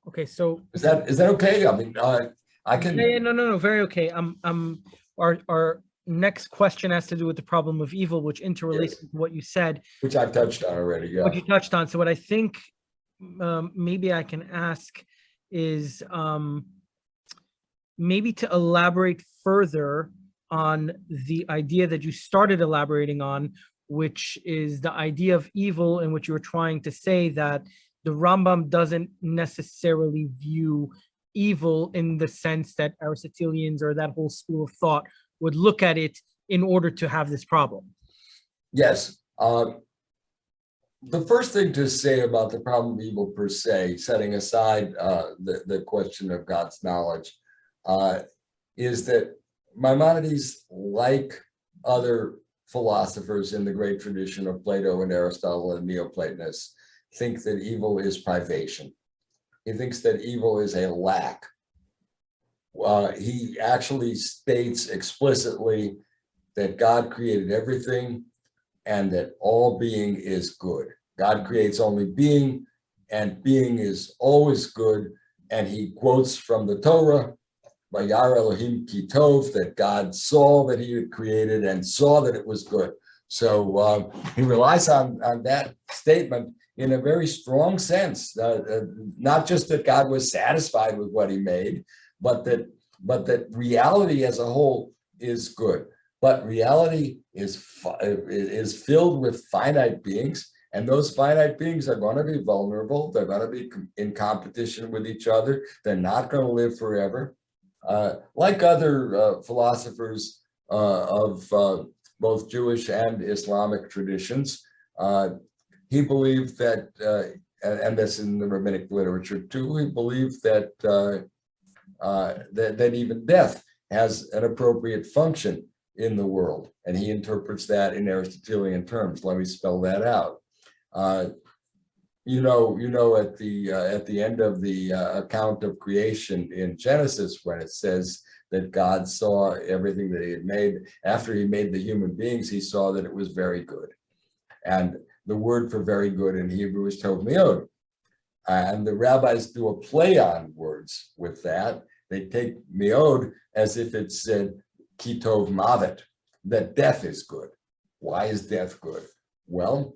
Okay, so Is that okay? I mean, I can. yeah, no, very okay. Our next question has to do with the problem of evil, which interrelates Yes, with what you said, which I've touched on already. Yeah. what you touched on. So what I think maybe I can ask is maybe to elaborate further on the idea that you started elaborating on, which is the idea of evil, in which you were trying to say that the Rambam doesn't necessarily view evil in the sense that Aristotelians or that whole school of thought would look at it in order to have this problem. Yes. The first thing to say about the problem of evil per se, setting aside the question of God's knowledge, is that Maimonides, like other philosophers in the great tradition of Plato and Aristotle and Neoplatonists, think that evil is privation. He thinks that evil is a lack. He actually states explicitly that God created everything and that all being is good. God creates only being, and being is always good. And he quotes from the Torah, Vayar Elohim ki tov, that God saw that he had created and saw that it was good. So he relies on that statement in a very strong sense, not just that God was satisfied with what he made, but that reality as a whole is good. But reality is filled with finite beings, and those finite beings are going to be vulnerable. They're going to be in competition with each other. They're not going to live forever. Like other philosophers of both Jewish and Islamic traditions, he believed that, and this in the rabbinic literature too, he believed that that even death has an appropriate function in the world, and he interprets that in Aristotelian terms. Let me spell that out. You know, at the end of the account of creation in Genesis, when it says that God saw everything that he had made, after he made the human beings, he saw that it was very good. And the word for very good in Hebrew is tov meod. And the rabbis do a play on words with that. They take meod as if it said ki tov mavet, that death is good. Why is death good? Well,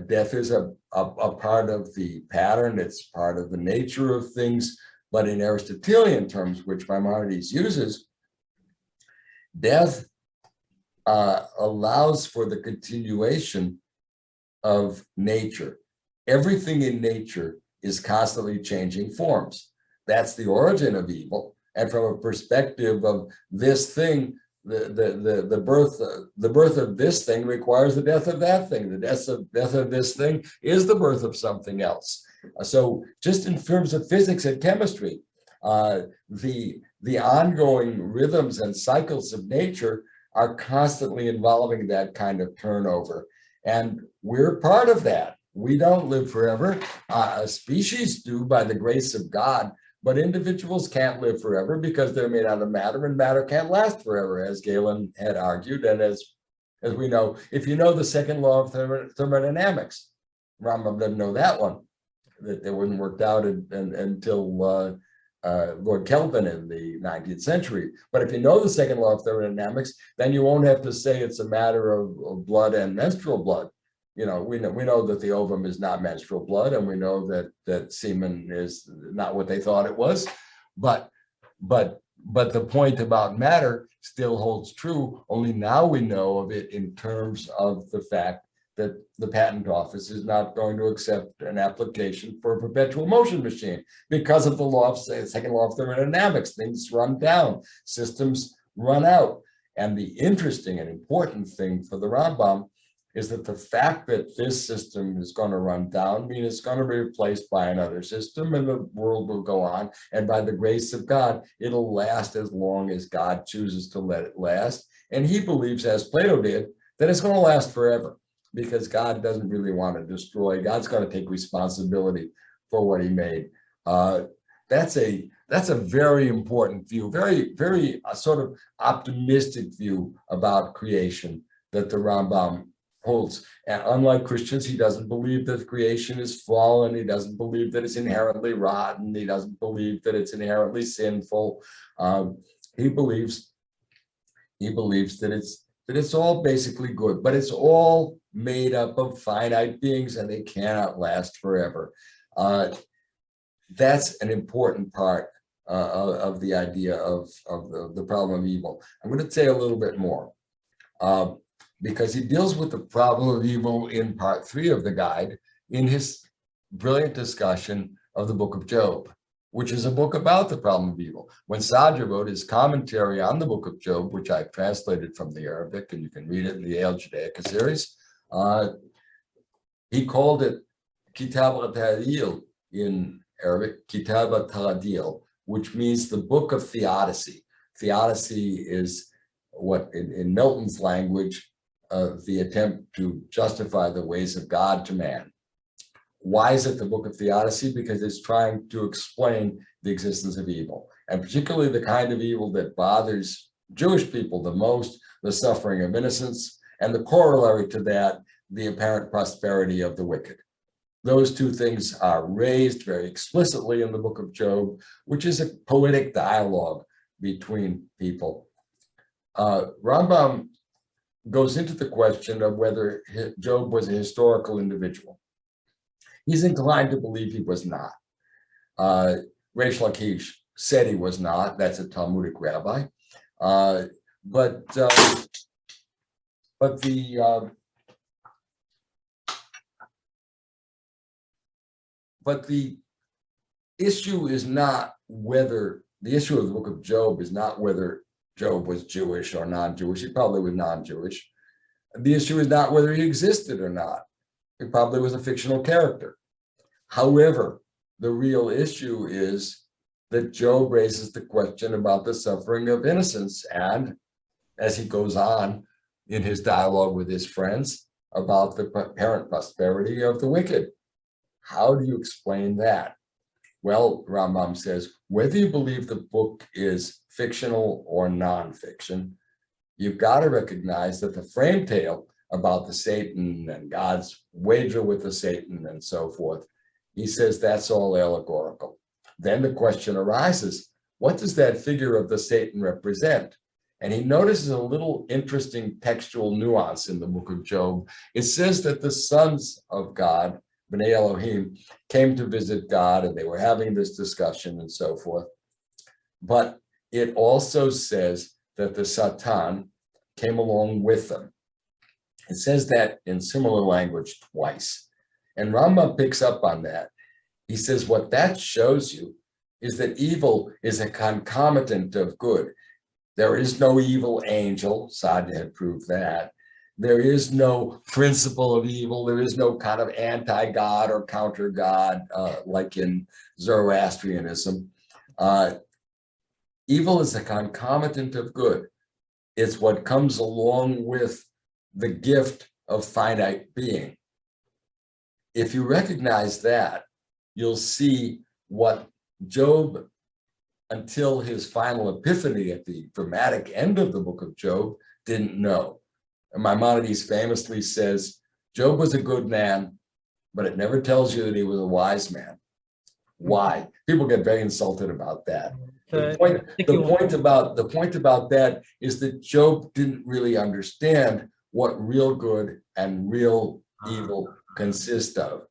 death is a part of the pattern. It's part of the nature of things. But in Aristotelian terms, which Maimonides uses, death allows for the continuation of nature. Everything in nature is constantly changing forms. That's the origin of evil. And from a perspective of this thing, the birth of this thing requires the death of that thing. The death of this thing is the birth of something else. So just in terms of physics and chemistry, the ongoing rhythms and cycles of nature are constantly involving that kind of turnover. And we're part of that. We don't live forever. Species do by the grace of God, but individuals can't live forever because they're made out of matter, and matter can't last forever, as Galen had argued. And as we know, if you know the second law of thermodynamics, Rambam doesn't know that one, that it wasn't worked out until Lord Kelvin in the 19th century. But if you know the second law of thermodynamics, then you won't have to say it's a matter of blood and menstrual blood. You know, we know that the ovum is not menstrual blood, and we know that semen is not what they thought it was. But the point about matter still holds true. Only now we know of it in terms of the fact that the patent office is not going to accept an application for a perpetual motion machine because of the second law of thermodynamics. Things run down, systems run out. And the interesting and important thing for the Rambam is that the fact that this system is going to run down means it's going to be replaced by another system, and the world will go on. And by the grace of God, it'll last as long as God chooses to let it last. And he believes, as Plato did, that it's going to last forever, because God doesn't really want to destroy. God's going to take responsibility for what he made. That's a very important view, very sort of optimistic view about creation that the Rambam holds. And unlike Christians, he doesn't believe that creation is fallen. He doesn't believe that it's inherently rotten. He doesn't believe that it's inherently sinful. He believes that it's all basically good, but it's all made up of finite beings and they cannot last forever. That's an important part of the idea of the problem of evil. I'm going to say a little bit more because he deals with the problem of evil in part 3 of the guide in his brilliant discussion of the book of Job, which is a book about the problem of evil. When Sadra wrote his commentary on the book of Job, which I translated from the Arabic, and you can read it in the Yale Judaic series, he called it Kitab al-Tahdil in Arabic, Kitab al-Tahdil, which means the book of theodicy. Theodicy is what, in Milton's language, the attempt to justify the ways of God to man. Why is it the book of theodicy? Because it's trying to explain the existence of evil, and particularly the kind of evil that bothers Jewish people the most, the suffering of innocence, and the corollary to that, the apparent prosperity of the wicked. Those two things are raised very explicitly in the book of Job, which is a poetic dialogue between people. Rambam goes into the question of whether Job was a historical individual. He's inclined to believe he was not. Reish Lakish said he was not. That's a Talmudic rabbi. But the issue is not whether, the issue of the book of Job is not whether Job was Jewish or non-Jewish. He probably was non-Jewish. The issue is not whether he existed or not. He probably was a fictional character. However, the real issue is that Job raises the question about the suffering of innocence, and as he goes on in his dialogue with his friends about the apparent prosperity of the wicked. How do you explain that? Well, Rambam says, whether you believe the book is fictional or nonfiction, you've got to recognize that the frame tale about the Satan and God's wager with the Satan and so forth, he says that's all allegorical. Then the question arises, what does that figure of the Satan represent? And he notices a little interesting textual nuance in the book of Job. It says that the sons of God, B'nai Elohim, came to visit God and they were having this discussion and so forth. But it also says that the Satan came along with them. It says that in similar language twice. And Rambam picks up on that. He says what that shows you is that evil is a concomitant of good. There is no evil angel. Sadra had proved that. There is no principle of evil. There is no kind of anti-God or counter-God like in Zoroastrianism. Evil is a concomitant of good. It's what comes along with the gift of finite being. If you recognize that, you'll see what Job, until his final epiphany at the dramatic end of the book of Job, didn't know. And Maimonides famously says, Job was a good man, but it never tells you that he was a wise man. Why? People get very insulted about that. The point about that is that Job didn't really understand what real good and real evil consist of.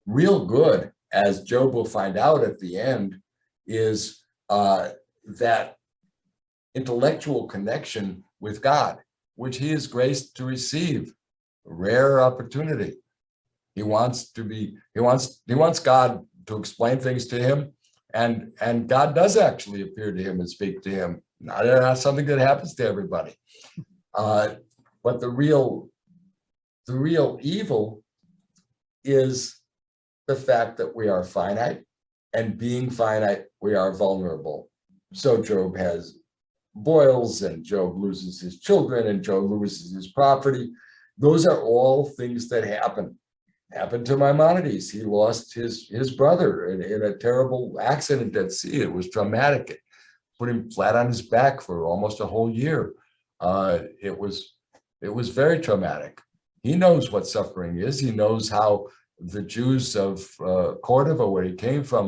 Real good, as Job will find out at the end, is that intellectual connection with God, which he is graced to receive. A rare opportunity. He wants God to explain things to him, and God does actually appear to him and speak to him. Not something that happens to everybody. But the real evil is the fact that we are finite, and being finite, we are vulnerable. So Job has boils, and Job loses his children, and Job loses his property. Those are all things that happen. Happened to Maimonides. He lost his brother in a terrible accident at sea. It was traumatic. It put him flat on his back for almost a whole year. It was very traumatic. He knows what suffering is. He knows how the Jews of Cordova, where he came from,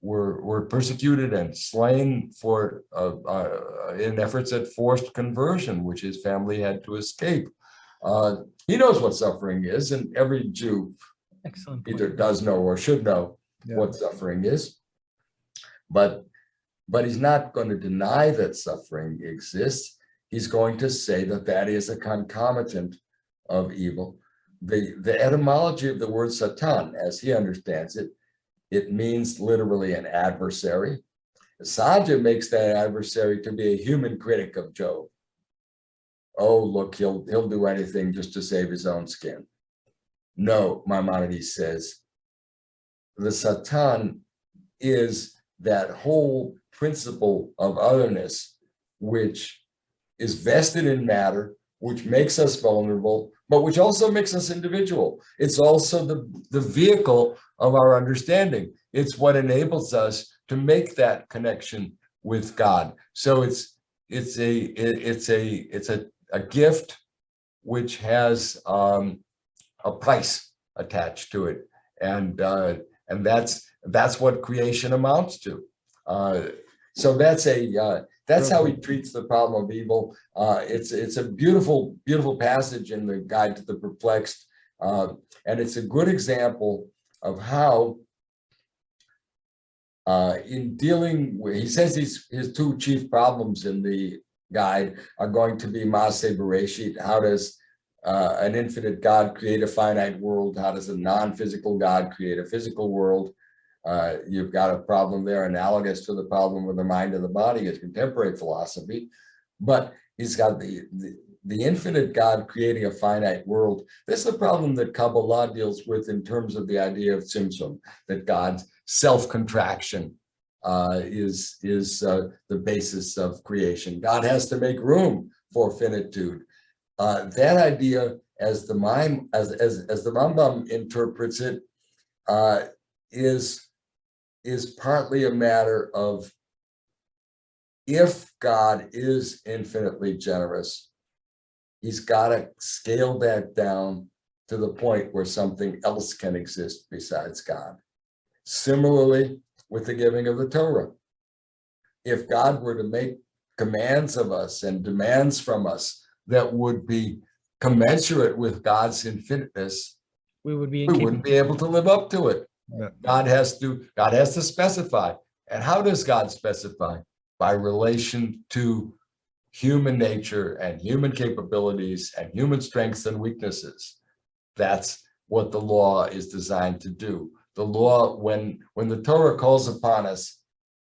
were persecuted and slain for in efforts at forced conversion, which his family had to escape. He knows what suffering is, and every Jew either does know or should know what suffering is. But he's not going to deny that suffering exists. He's going to say that that is a concomitant of evil. The etymology of the word Satan, as he understands it, it means literally an adversary. Sanja makes that adversary to be a human critic of Job. Oh, look, he'll do anything just to save his own skin. No, Maimonides says, the Satan is that whole principle of otherness, which is vested in matter, which makes us vulnerable, but which also makes us individual. It's also the vehicle of our understanding. It's what enables us to make that connection with God. So it's a gift which has a price attached to it, and that's what creation amounts to. So that's how he treats the problem of evil. It's a beautiful passage in the Guide to the Perplexed, and it's a good example of how in dealing with, he says his two chief problems in the guide are going to be Maaseh Bereshit. How does an infinite God create a finite world? How does a non-physical God create a physical world? You've got a problem there analogous to the problem with the mind and the body as contemporary philosophy, but he's got the infinite God creating a finite world. This is the problem that Kabbalah deals with in terms of the idea of Tzimtzum, that God's self-contraction is the basis of creation. God has to make room for finitude. That idea, as the Rambam interprets it, is partly a matter of, if God is infinitely generous, he's got to scale that down to the point where something else can exist besides God. Similarly, with the giving of the Torah, if God were to make commands of us and demands from us that would be commensurate with God's infiniteness, we wouldn't be able to live up to it. Yeah. God has to specify. And how does God specify? By relation to human nature and human capabilities and human strengths and weaknesses. That's what the law is designed to do. The law, when the Torah calls upon us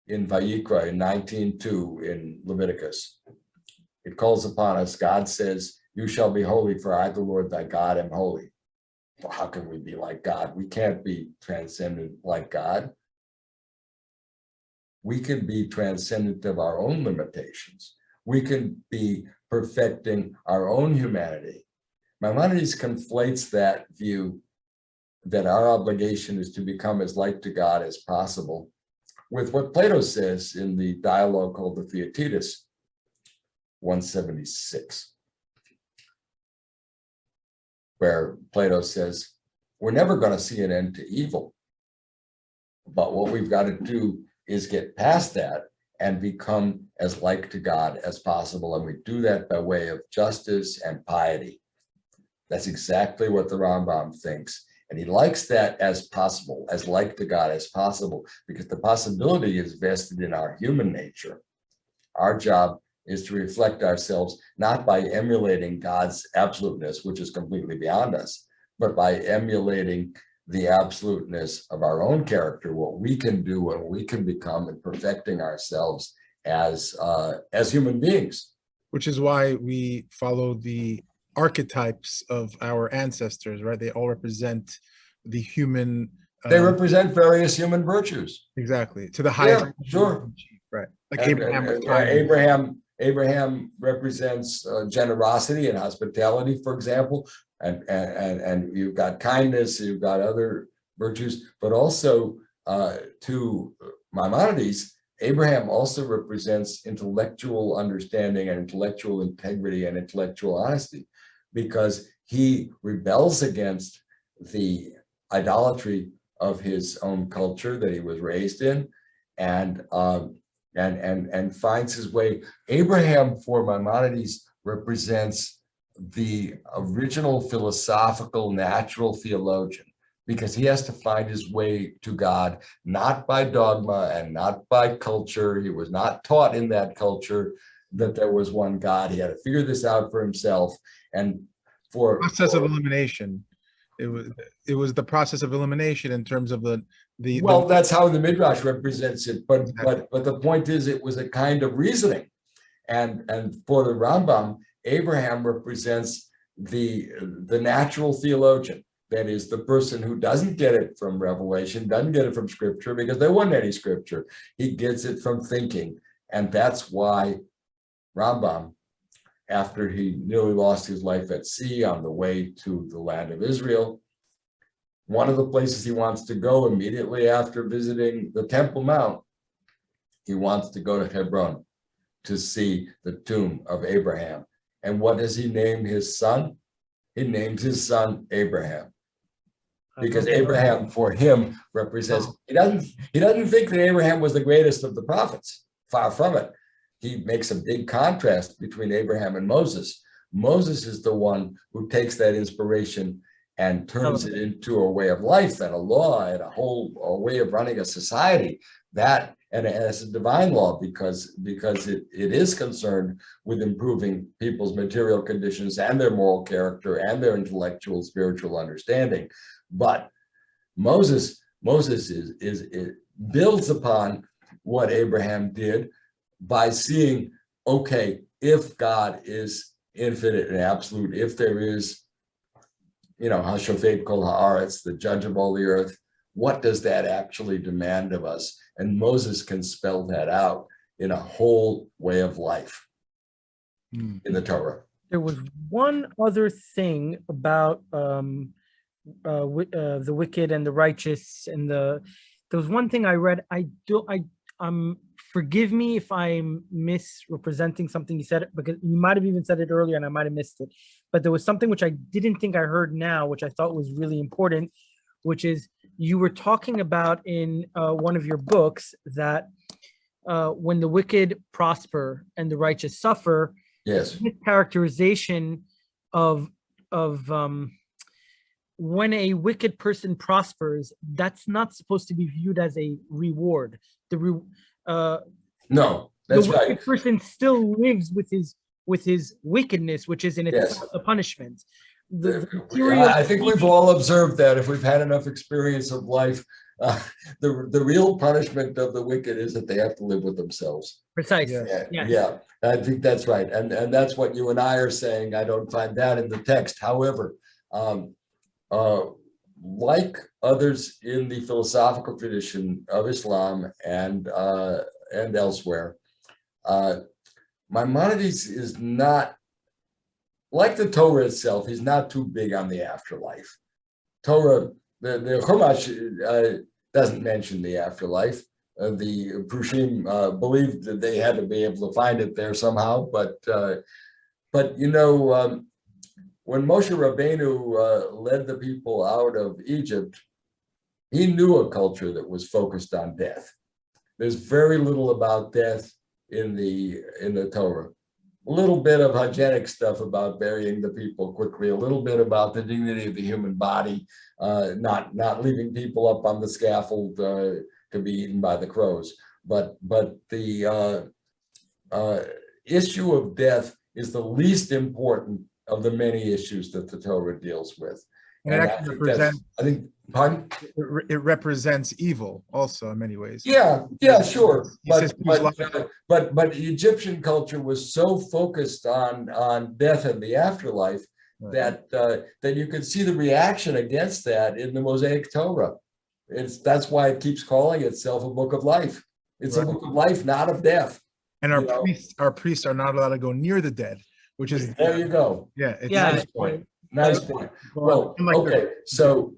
in Vayikra in 19:2 in Leviticus, it calls upon us, God says, "You shall be holy, for I, the Lord thy God, am holy." Well, how can we be like God? We can't be transcendent like God. We can be transcendent of our own limitations. We can be perfecting our own humanity. Maimonides conflates that view that our obligation is to become as like to God as possible with what Plato says in the dialogue called the Theaetetus, 176. Where Plato says, we're never going to see an end to evil, but what we've got to do is get past that and become as like to God as possible. And we do that by way of justice and piety. That's exactly what the Rambam thinks. And he likes that as possible, as like to God as possible, because the possibility is vested in our human nature. Our job is to reflect ourselves, not by emulating God's absoluteness, which is completely beyond us, but by emulating the absoluteness of our own character, what we can do and we can become, and perfecting ourselves as human beings. Which is why we follow the archetypes of our ancestors, right? They all represent the human. They represent various human virtues. Exactly. To the highest. Yeah, sure. Right. Like Abraham represents generosity and hospitality, for example, and you've got kindness, you've got other virtues, but also to Maimonides, Abraham also represents intellectual understanding and intellectual integrity and intellectual honesty, because he rebels against the idolatry of his own culture that he was raised in, and finds his way. Abraham, for Maimonides, represents the original philosophical natural theologian, because he has to find his way to God, not by dogma and not by culture. He was not taught in that culture that there was one God. He had to figure this out for himself. And process of elimination. It was the process of elimination in terms of well, that's how the Midrash represents it. But the point is, it was a kind of reasoning. And for the Rambam, Abraham represents the natural theologian. That is, the person who doesn't get it from revelation, doesn't get it from scripture, because there wasn't any scripture. He gets it from thinking. And that's why Rambam, after he nearly lost his life at sea on the way to the land of Israel, one of the places he wants to go immediately after visiting the Temple Mount, he wants to go to Hebron to see the tomb of Abraham. And what does he name his son? He names his son Abraham, because Abraham for him represents, he doesn't think that Abraham was the greatest of the prophets. Far from it. He makes a big contrast between Abraham and Moses. Moses is the one who takes that inspiration and turns it into a way of life and a law and a way of running a society. That, and as a divine law, because it is concerned with improving people's material conditions and their moral character and their intellectual, spiritual understanding. But Moses builds upon what Abraham did by seeing, okay, if God is infinite and absolute, if there is, Hashofet Kol Haaretz, the judge of all the earth, what does that actually demand of us? And Moses can spell that out in a whole way of life in the Torah. There was one other thing about the wicked and the righteous, and there was one thing I read. Forgive me if I'm misrepresenting something you said, because you might have even said it earlier and I might have missed it. But there was something which I didn't think I heard now, which I thought was really important, which is you were talking about in one of your books that when the wicked prosper and the righteous suffer, yes, characterization of when a wicked person prospers, that's not supposed to be viewed as a reward. No, that's the right. wicked person still lives with his wickedness, which is in itself a punishment. I think we've all observed that if we've had enough experience of life, the real punishment of the wicked is that they have to live with themselves. Precisely. Yeah, I think that's right, and that's what you and I are saying. I don't find that in the text. However, like others in the philosophical tradition of Islam and elsewhere, Maimonides is not, like the Torah itself, he's not too big on the afterlife. Torah, the Chumash doesn't mention the afterlife. The Prushim believed that they had to be able to find it there somehow, but when Moshe Rabbeinu led the people out of Egypt, he knew a culture that was focused on death. There's very little about death in the Torah. A little bit of hygienic stuff about burying the people quickly, a little bit about the dignity of the human body, not leaving people up on the scaffold to be eaten by the crows. But the issue of death is the least important of the many issues that the Torah deals with. And I think, pardon? It represents evil also in many ways. Yeah, sure. But Egyptian culture was so focused on death and the afterlife that you could see the reaction against that in the Mosaic Torah. That's why it keeps calling itself a book of life. It's a book of life, not of death. And our priests are not allowed to go near the dead, which is there you go. Yeah, nice point. Nice point. Well, okay. So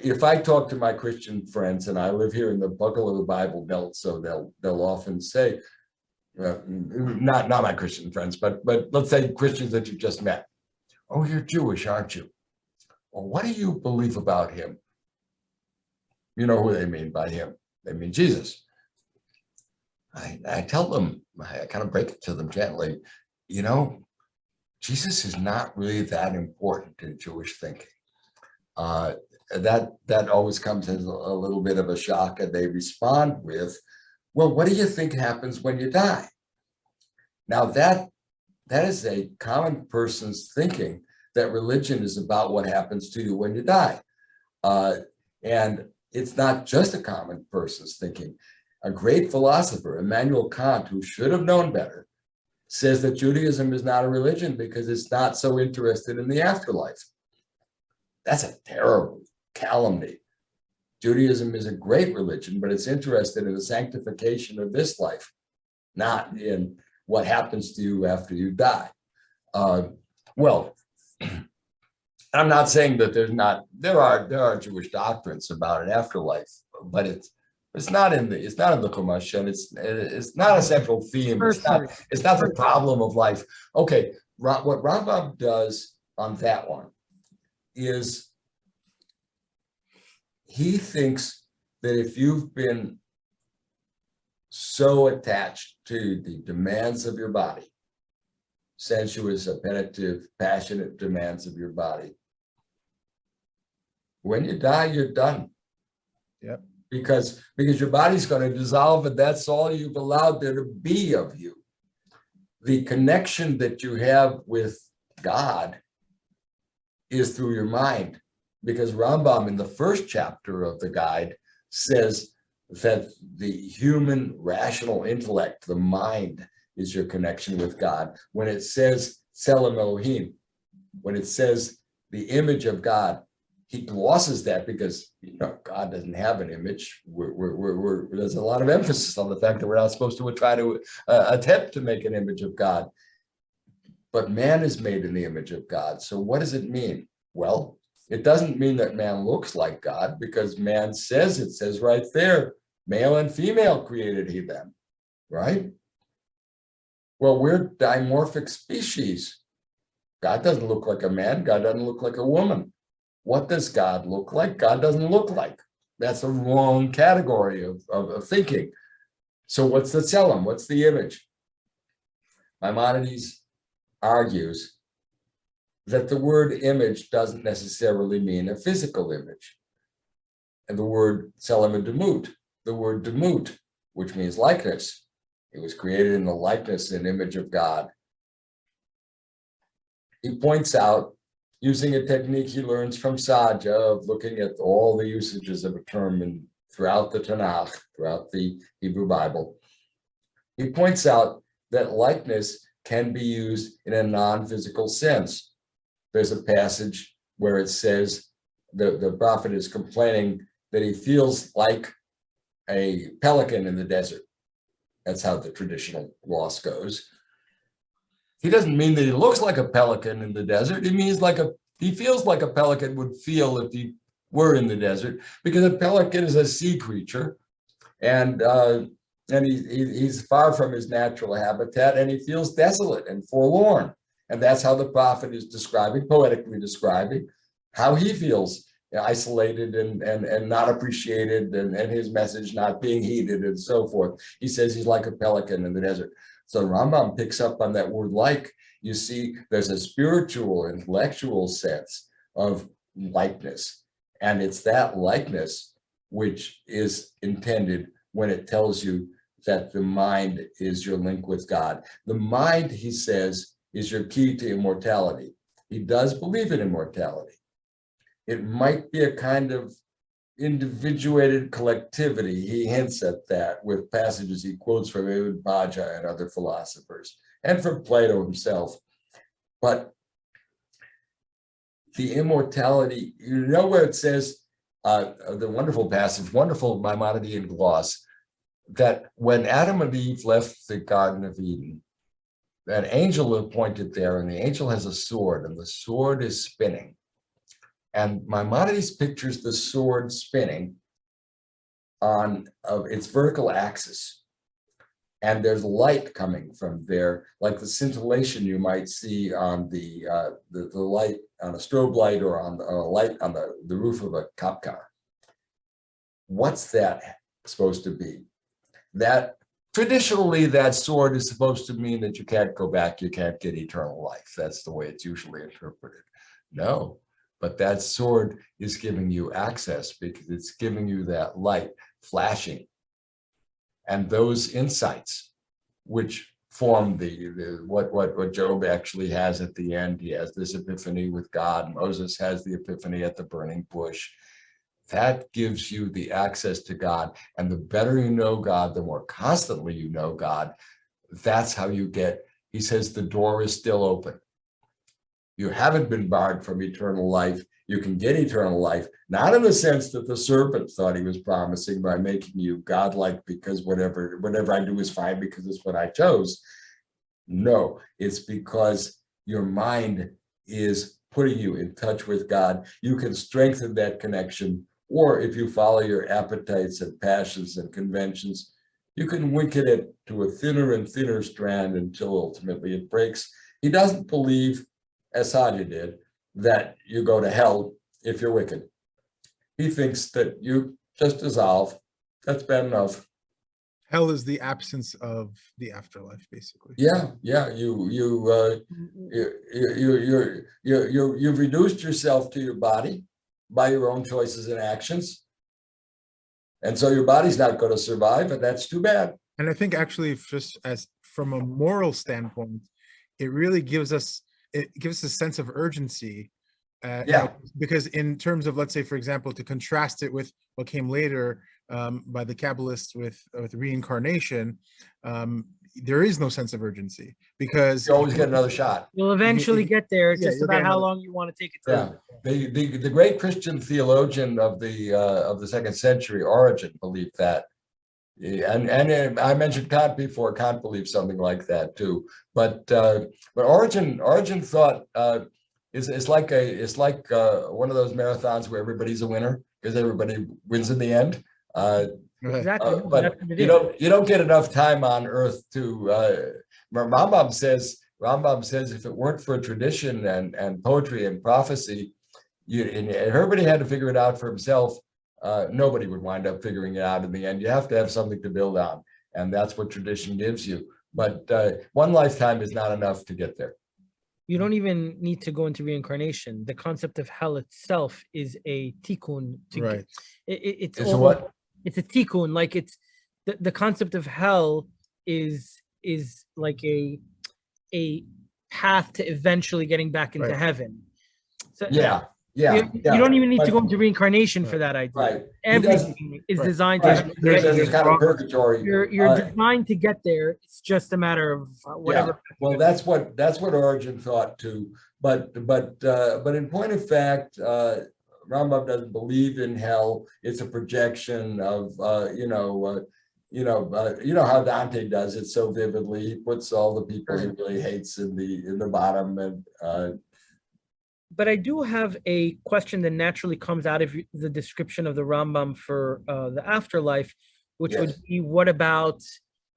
if I talk to my Christian friends, and I live here in the buckle of the Bible Belt, so they'll often say, not my Christian friends, but let's say Christians that you just met. Oh, you're Jewish, aren't you? Well, what do you believe about him? You know who they mean by him. They mean Jesus. I tell them, I kind of break it to them gently, you know, Jesus is not really that important in Jewish thinking. That always comes as a little bit of a shock, and they respond with, well, what do you think happens when you die? Now that is a common person's thinking, that religion is about what happens to you when you die. And it's not just a common person's thinking. A great philosopher, Immanuel Kant, who should have known better, says that Judaism is not a religion because it's not so interested in the afterlife. That's a terrible calumny. Judaism is a great religion, but it's interested in the sanctification of this life, not in what happens to you after you die. Well, I'm not saying that there are Jewish doctrines about an afterlife, but it's not in the Chumash, and it's not a central theme. It's not the problem of life. Okay, what Rambam does on that one is he thinks that if you've been so attached to the demands of your body, sensuous, appetitive, passionate demands of your body, when you die, you're done. Yep. Because your body's going to dissolve, and that's all you've allowed there to be of you. The connection that you have with God is through your mind, because Rambam in the first chapter of the guide says that the human rational intellect, the mind, is your connection with God. When it says Tselem Elohim, when it says the image of God, he glosses that because, you know, God doesn't have an image. There's a lot of emphasis on the fact that we're not supposed to try to attempt to make an image of God. But man is made in the image of God. So what does it mean? Well, it doesn't mean that man looks like God, because man says, it says right there, male and female created he them, right? Well, we're dimorphic species. God doesn't look like a man. God doesn't look like a woman. What does God look like? God doesn't look like. That's a wrong category of thinking. So what's the tselem? What's the image? Maimonides argues that the word image doesn't necessarily mean a physical image. And the word tselem and demut, the word demut, which means likeness. It was created in the likeness and image of God. He points out, using a technique he learns from Saja of looking at all the usages of a term throughout the Tanakh, throughout the Hebrew Bible, he points out that likeness can be used in a non-physical sense. There's a passage where it says the prophet is complaining that he feels like a pelican in the desert. That's how the traditional gloss goes. He doesn't mean that he looks like a pelican in the desert. He means he feels like a pelican would feel if he were in the desert, because a pelican is a sea creature, and he's far from his natural habitat, and he feels desolate and forlorn. And that's how the prophet is describing, poetically describing, how he feels isolated and not appreciated, and his message not being heeded, and so forth. He says he's like a pelican in the desert. So Rambam picks up on that word like. You see, there's a spiritual, intellectual sense of likeness. And it's that likeness which is intended when it tells you that the mind is your link with God. The mind, he says, is your key to immortality. He does believe in immortality. It might be a kind of individuated collectivity. He hints at that with passages he quotes from Ibn Bajjah and other philosophers, and from Plato himself. But the immortality, you know where it says, the wonderful passage, wonderful Maimonidean gloss, that when Adam and Eve left the Garden of Eden, an angel appointed there, and the angel has a sword, and the sword is spinning. And Maimonides pictures the sword spinning on its vertical axis. and there's light coming from there, like the scintillation you might see on the light on a strobe light or on a light on the roof of a cop car. What's that supposed to be? That traditionally, that sword is supposed to mean that you can't go back, you can't get eternal life. That's the way it's usually interpreted. No, but that sword is giving you access because it's giving you that light flashing. And those insights, which form what Job actually has at the end. He has this epiphany with God. Moses has the epiphany at the burning bush. That gives you the access to God. And the better you know God, the more constantly you know God. That's how you get, he says, the door is still open. You haven't been barred from eternal life. You can get eternal life, not in the sense that the serpent thought he was promising by making you godlike because whatever I do is fine because it's what I chose. No, it's because your mind is putting you in touch with God. You can strengthen that connection, or if you follow your appetites and passions and conventions, you can weaken it to a thinner and thinner strand until ultimately it breaks. He doesn't believe, as Sadia did, that you go to hell if you're wicked. He thinks that you just dissolve. That's bad enough. Hell is the absence of the afterlife, basically. Yeah. You've reduced yourself to your body by your own choices and actions, and so your body's not going to survive, and that's too bad. And I think actually, just as from a moral standpoint, it really gives us a sense of urgency. Because in terms of, let's say, for example, to contrast it with what came later by the Kabbalists with reincarnation, there is no sense of urgency because you always get another shot. You'll eventually get there. It's just about how long you want to take it through. Yeah, the great Christian theologian of the second century, Origen, believed that. And I mentioned Kant before. Kant believed something like that too. But Origen thought it's like one of those marathons where everybody's a winner because everybody wins in the end. Exactly. But you don't get enough time on earth to. Rambam says if it weren't for tradition and poetry and prophecy, and everybody had to figure it out for himself. Nobody would wind up figuring it out in the end. You have to have something to build on, and that's what tradition gives you. But one lifetime is not enough to get there. You don't even need to go into reincarnation. The concept of hell itself is a tikkun. Right. It's a what? It's a tikkun. Like it's the concept of hell is like a path to eventually getting back into heaven. So you don't even need to go into reincarnation for that idea. Right. Everything is designed to. There's kind of purgatory. You're designed to get there. It's just a matter of whatever. Yeah. Well, that's what Origen thought too. But in point of fact, Rambam doesn't believe in hell. It's a projection of you know how Dante does it so vividly. He puts all the people he really hates in the bottom and. But I do have a question that naturally comes out of the description of the Rambam for the afterlife, which would be, what about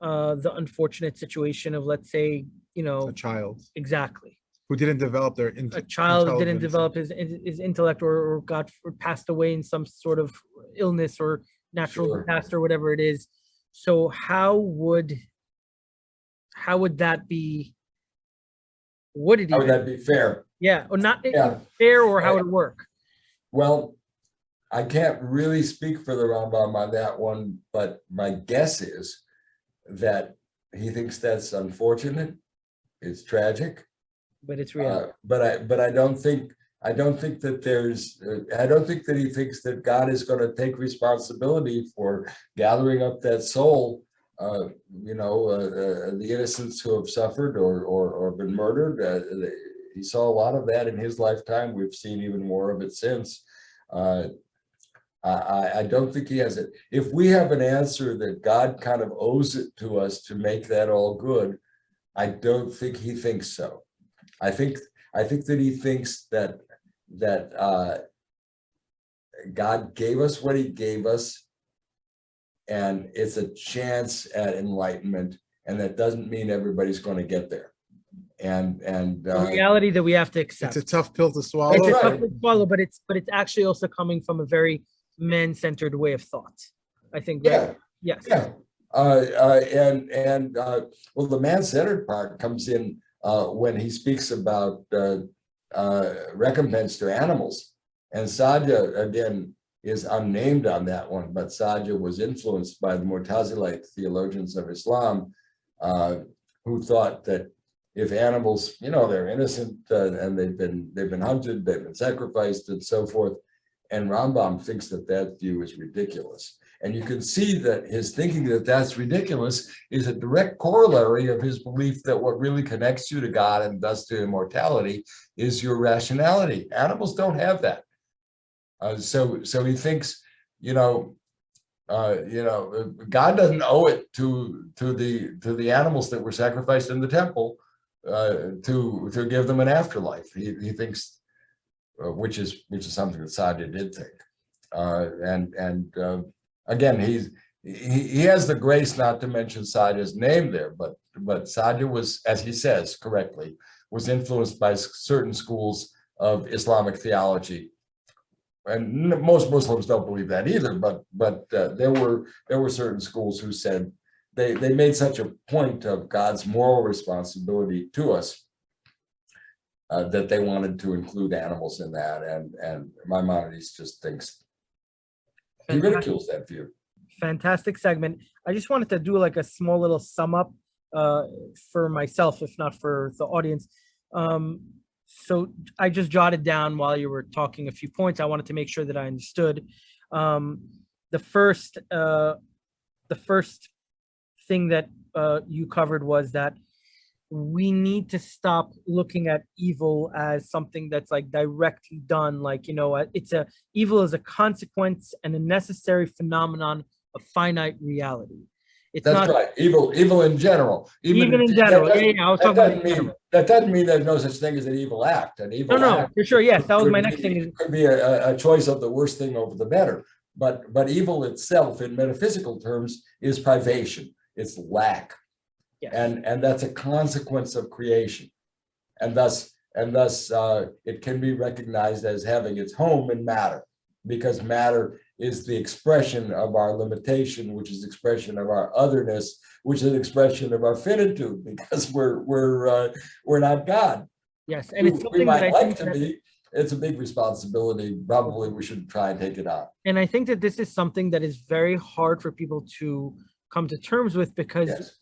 the unfortunate situation of, let's say, a child. Exactly. Who didn't develop their a child didn't develop his intellect, or God passed away in some sort of illness or natural disaster, whatever it is. So how would that be? Would that be fair? Yeah, or not fair, or how would it work? Well, I can't really speak for the Rambam on that one, but my guess is that he thinks that's unfortunate. It's tragic, but it's real. But I don't think that he thinks that God is going to take responsibility for gathering up that soul. The innocents who have suffered or been murdered. He saw a lot of that in his lifetime. We've seen even more of it since. I don't think he has it. If we have an answer that God kind of owes it to us to make that all good, I don't think he thinks so. I think that he thinks that God gave us what he gave us, and it's a chance at enlightenment, and that doesn't mean everybody's going to get there. And The reality that we have to accept. It's a tough pill to swallow. It's a Right. tough pill to swallow, but it's actually also coming from a very man-centered way of thought. I think. yeah, Yes. yeah. Well, the man-centered part comes in when he speaks about recompense to animals. And Sadja, again, is unnamed on that one, but Sadja was influenced by the Mu'tazilite theologians of Islam, who thought that if animals, they're innocent and they've been hunted, they've been sacrificed, and so forth. And Rambam thinks that view is ridiculous. And you can see that his thinking that that's ridiculous is a direct corollary of his belief that what really connects you to God and thus to immortality is your rationality. Animals don't have that. So he thinks, God doesn't owe it to the animals that were sacrificed in the temple to give them an afterlife. He thinks, which is something that Sadja did think, again, he has the grace not to mention Sadja's name there, but Sadja was, as he says correctly, was influenced by certain schools of Islamic theology, and most Muslims don't believe that either. But there were certain schools who said they made such a point of God's moral responsibility to us that they wanted to include animals in that, and Maimonides just thinks. He ridicules that view. Fantastic segment. I just wanted to do like a small little sum up for myself, if not for the audience. So I just jotted down while you were talking a few points. I wanted to make sure that I understood. The first thing that you covered was that we need to stop looking at evil as something that's like directly done. Like, evil is a consequence and a necessary phenomenon of finite reality. It's That's not right. Evil in general. even in general. I was talking about general. That doesn't mean there's no such thing as an evil act. An evil act, for sure. Yes, that was my next be, thing. Could be a choice of the worst thing over the better. But evil itself, in metaphysical terms, is privation. It's lack. Yes. And that's a consequence of creation, and thus it can be recognized as having its home in matter, because matter is the expression of our limitation, which is expression of our otherness, which is an expression of our finitude, because we're not God. Yes, and it's something we might that I like think to be. It's a big responsibility. Probably we should try and take it on. And I think that this is something that is very hard for people to come to terms with, because Yes.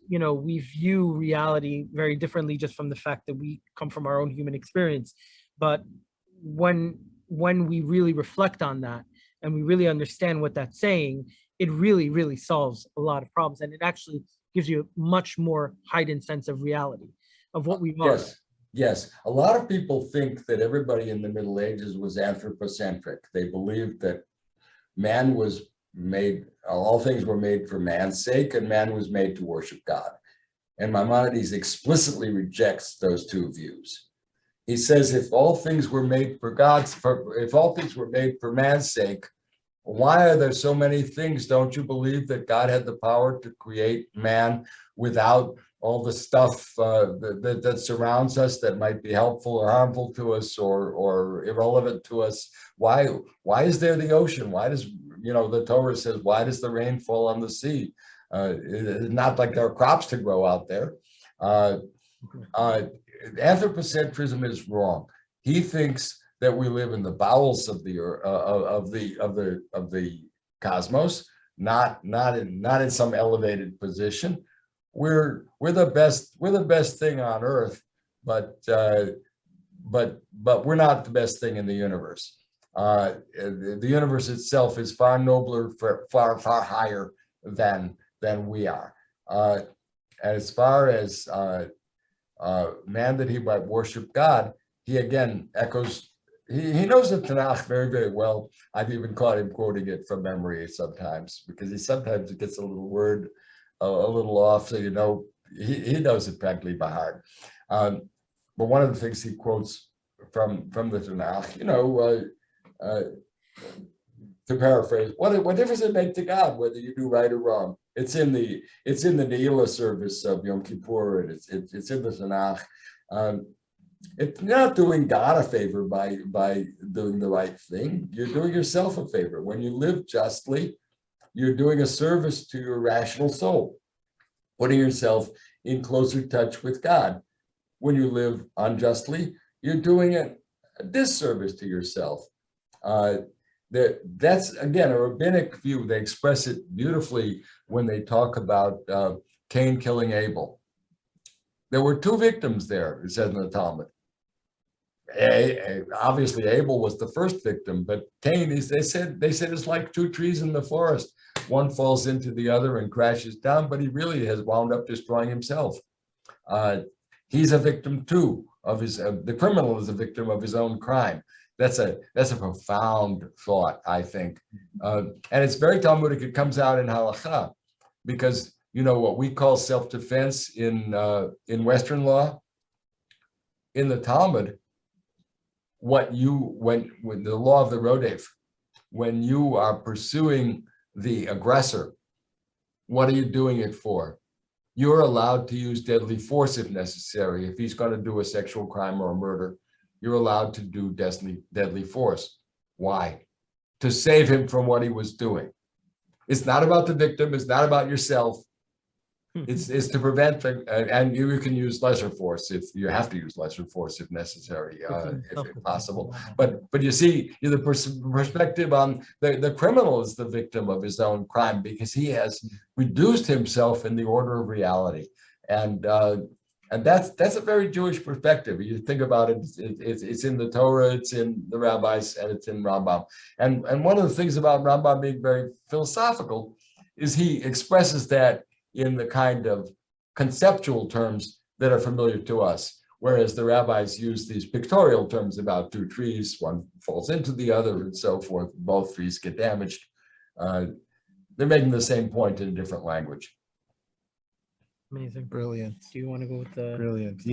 We view reality very differently just from the fact that we come from our own human experience. But when we really reflect on that and we really understand what that's saying, it really, really solves a lot of problems, and it actually gives you a much more heightened sense of reality of what we are. Yes. A lot of people think that everybody in the Middle Ages was anthropocentric. They believed that man was made, all things were made for man's sake, and man was made to worship God. And Maimonides explicitly rejects those two views. He says, if all things were made for if all things were made for man's sake, why are there so many things? Don't you believe that God had the power to create man without all the stuff that surrounds us that might be helpful or harmful to us or irrelevant to us? Why is there the ocean? Why does, the Torah says, why does the rain fall on the sea? It's not like there are crops to grow out there. Anthropocentrism is wrong. He thinks that we live in the bowels of the cosmos, not in some elevated position. We're the best thing on earth, but we're not the best thing in the universe. The universe itself is far nobler, far higher than we are. As far as man that he might worship God, he again echoes. He knows the Tanakh very, very well. I've even caught him quoting it from memory sometimes, because he sometimes gets a little word a little off, so he knows it practically by heart. But one of the things he quotes from the Tanakh, to paraphrase, what difference does it make to God whether you do right or wrong? It's in the Ne'ilah service of Yom Kippur, and it's in the Tanakh. It's not doing God a favor by doing the right thing. You're doing yourself a favor. When you live justly, you're doing a service to your rational soul, putting yourself in closer touch with God. When you live unjustly, you're doing a disservice to yourself. That's, again, a rabbinic view. They express it beautifully when they talk about Cain killing Abel. There were two victims there, it says in the Talmud. Obviously, Abel was the first victim, but Cain is, they said it's like two trees in the forest. One falls into the other and crashes down, but he really has wound up destroying himself. He's a victim too of his, the criminal is a victim of his own crime. That's a profound thought, I think. And it's very Talmudic. It comes out in halakha, because you know what we call self-defense in Western law. In the Talmud, when the law of the Rodef, when you are pursuing the aggressor, what are you doing it for? You're allowed to use deadly force if necessary. If he's going to do a sexual crime or a murder, you're allowed to do deadly force. Why? To save him from what he was doing. It's not about the victim. It's not about yourself. It's to prevent, and you can use lesser force if you have to use lesser force if necessary, if possible. But you see, the perspective on the criminal is the victim of his own crime because he has reduced himself in the order of reality, and that's a very Jewish perspective. You think about it, it's in the Torah, it's in the rabbis, and it's in Rambam. And one of the things about Rambam being very philosophical is he expresses that in the kind of conceptual terms that are familiar to us, whereas the rabbis use these pictorial terms about two trees, one falls into the other and so forth, both trees get damaged. They're making the same point in a different language. Amazing. Brilliant. Do you want to go with the... Brilliant.